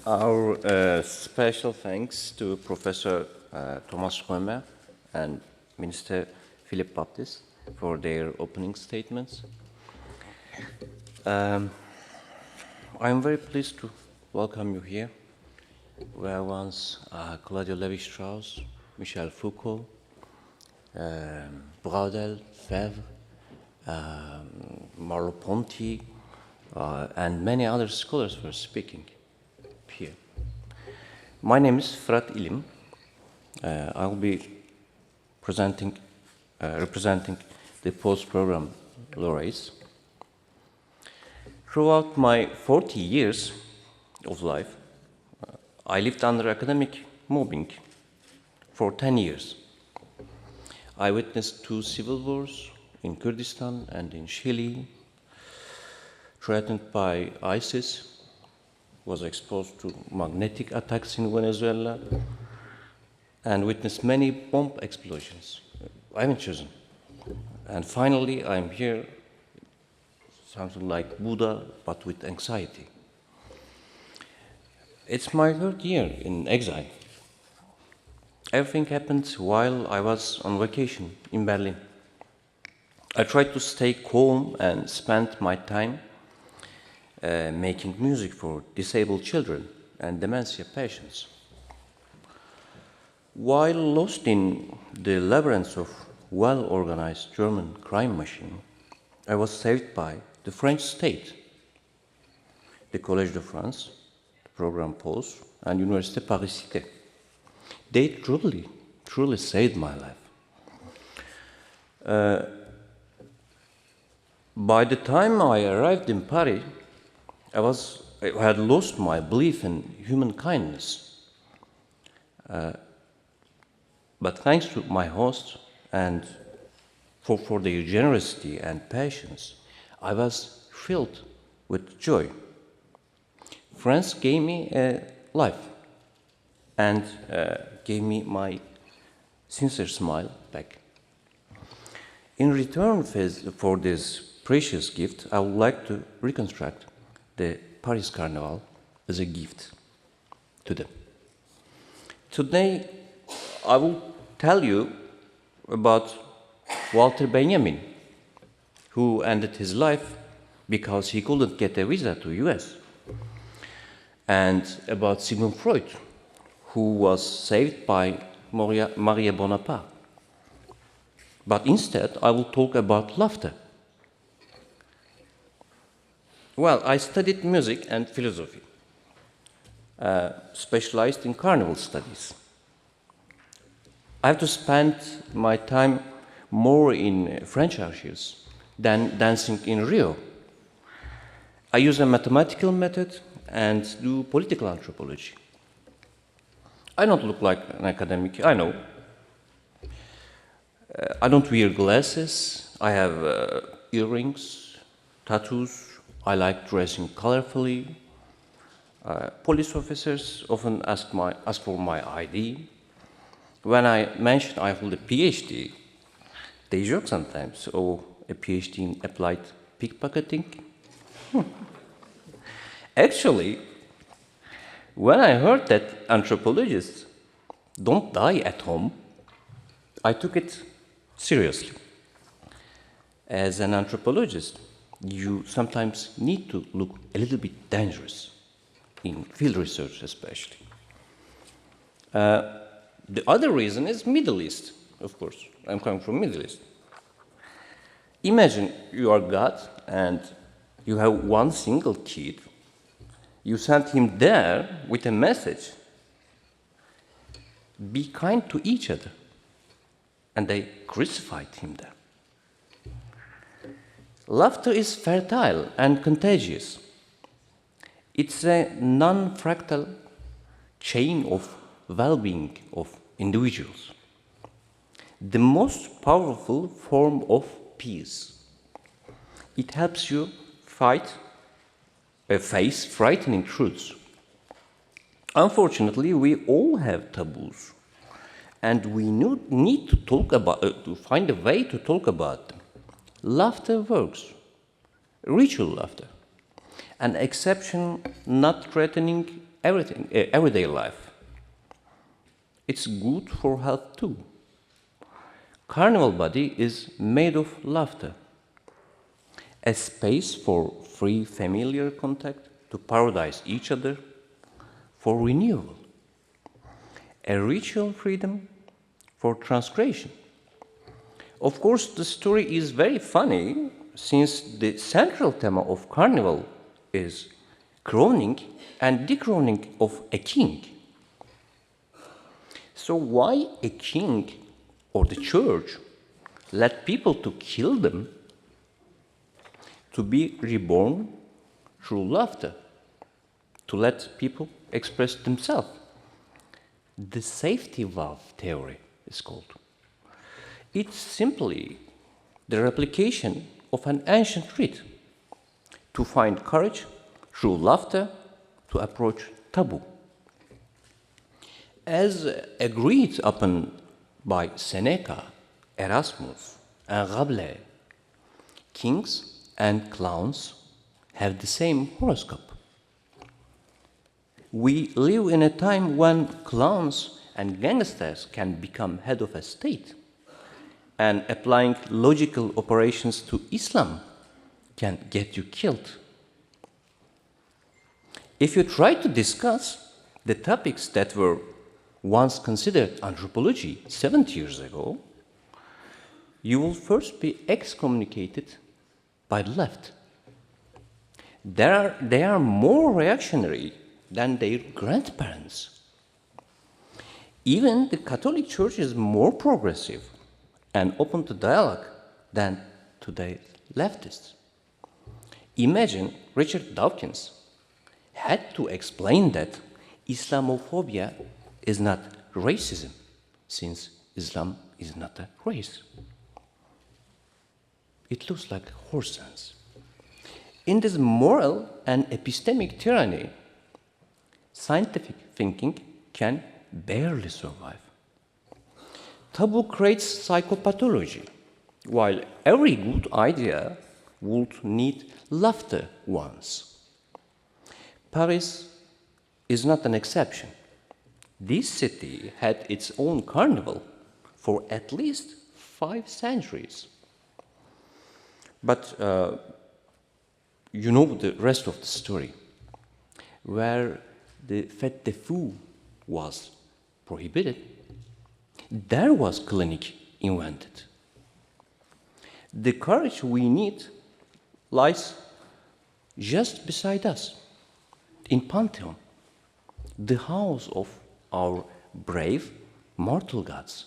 Our special thanks to Professor Thomas Römer and Minister Philippe Baptiste for their opening statements. I'm very pleased to welcome you here, where once Claudio Levi-Strauss, Michel Foucault, Braudel, Febvre, Merleau-Ponty, and many other scholars were speaking here. My name is Firat Ilim. I will be representing the post-program laureates. Throughout my 40 years of life, I lived under academic mobbing for 10 years. I witnessed 2 civil wars in Kurdistan and in Chile, threatened by ISIS, was exposed to magnetic attacks in Venezuela, and witnessed many bomb explosions. I haven't chosen. And finally, I'm here, something like Buddha, but with anxiety. It's my 3rd year in exile. Everything happened while I was on vacation in Berlin. I tried to stay calm and spent my time making music for disabled children and dementia patients. While lost in the labyrinth of well-organized German crime machine, I was saved by the French state, the Collège de France, the program Pause, and Université Paris-Cité. They truly saved my life. By the time I arrived in Paris, I had lost my belief in human kindness. But thanks to my host and for their generosity and patience, I was filled with joy. France gave me a life and gave me my sincere smile back. In return for this precious gift, I would like to reconstruct the Paris Carnival as a gift to them. Today, I will tell you about Walter Benjamin, who ended his life because he couldn't get a visa to US, and about Sigmund Freud, who was saved by Maria Bonaparte. But instead, I will talk about laughter. Well, I studied music and philosophy, specialized in carnival studies. I have to spend my time more in French archives than dancing in Rio. I use a mathematical method and do political anthropology. I don't look like an academic, I know. I don't wear glasses, I have earrings, tattoos, I like dressing colorfully. Police officers often ask for my ID. When I mention I hold a PhD, they joke sometimes, oh, a PhD in applied pickpocketing? Actually, when I heard that anthropologists don't die at home, I took it seriously. As an anthropologist, you sometimes need to look a little bit dangerous, in field research especially. The other reason is Middle East, of course. I'm coming from Middle East. Imagine you are God and you have one single kid. You sent him there with a message. Be kind to each other. And they crucified him there. Laughter is fertile and contagious. It's a non-fractal chain of well-being of individuals. The most powerful form of peace. It helps you face frightening truths. Unfortunately, we all have taboos, and we need to find a way to talk about them. Laughter works. Ritual laughter. An exception not threatening everyday life. It's good for health too. Carnival body is made of laughter, a space for free familiar contact to paradise each other, for renewal, a ritual freedom for transgression. Of course, the story is very funny since the central theme of Carnival is crowning and decrowning of a king. So why a king or the church let people to kill them to be reborn through laughter, to let people express themselves? The safety valve theory is called. It's simply the replication of an ancient rite to find courage through laughter to approach taboo. As agreed upon by Seneca, Erasmus, and Rabelais, kings and clowns have the same horoscope. We live in a time when clowns and gangsters can become head of a state, and applying logical operations to Islam can get you killed. If you try to discuss the topics that were once considered anthropology 70 years ago, you will first be excommunicated by the left. They are more reactionary than their grandparents. Even the Catholic Church is more progressive and open to dialogue than today's leftists. Imagine Richard Dawkins had to explain that Islamophobia is not racism, since Islam is not a race. It looks like horse sense. In this moral and epistemic tyranny, scientific thinking can barely survive. Taboo creates psychopathology, while every good idea would need laughter once. Paris is not an exception. This city had its own carnival for at least 5 centuries. But you know the rest of the story, where the fête de fous was prohibited, there was clinic invented. The courage we need lies just beside us, in Pantheon, the house of our brave mortal gods,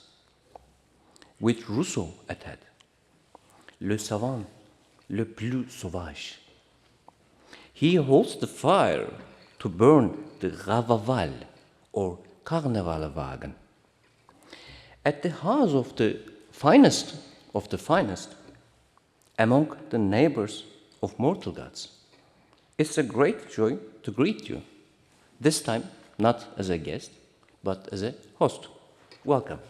with Rousseau at head, le savant le plus sauvage. He holds the fire to burn the Ravaval or Karnevalwagen. At the house of the finest among the neighbors of mortal gods. It's a great joy to greet you, this time not as a guest, but as a host. Welcome.